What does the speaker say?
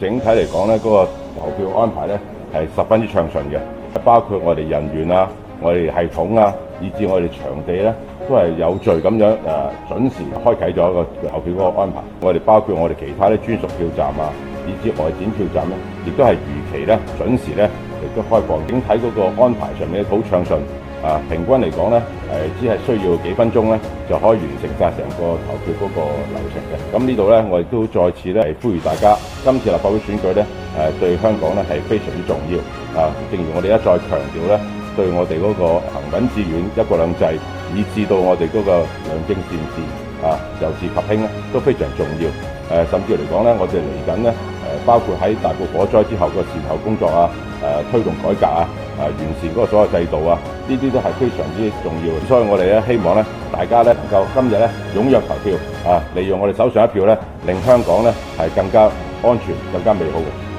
整體嚟講咧，嗰個投票安排咧係十分之暢順嘅，包括我哋人員啊、我哋系統啊，以至我哋場地咧，都係有序咁樣準時開啓咗一個投票嗰個安排。我哋包括我哋其他啲專屬票站啊，以至外展票站咧，亦都係如期咧準時咧亦都開放。整體嗰個安排上面好暢順。平均嚟講咧，只係需要幾分鐘咧，就可以完成晒成個投票嗰個流程嘅。咁呢度咧，我亦都再次咧係呼籲大家，今次立法會選舉咧，對香港咧係非常之重要。正如我哋一再強調咧，對我哋嗰個行穩致遠、一國兩制，以至到我哋嗰個良政善治由治及興咧，都非常重要。甚至嚟講咧，我哋嚟緊咧，包括喺大埔火災之後個善後工作推動改革完善嗰個所有制度呢啲都係非常之重要嘅。所以我哋咧希望咧，大家咧能夠今日咧踴躍投票利用我哋手上一票咧，令香港咧係更加安全、更加美好嘅。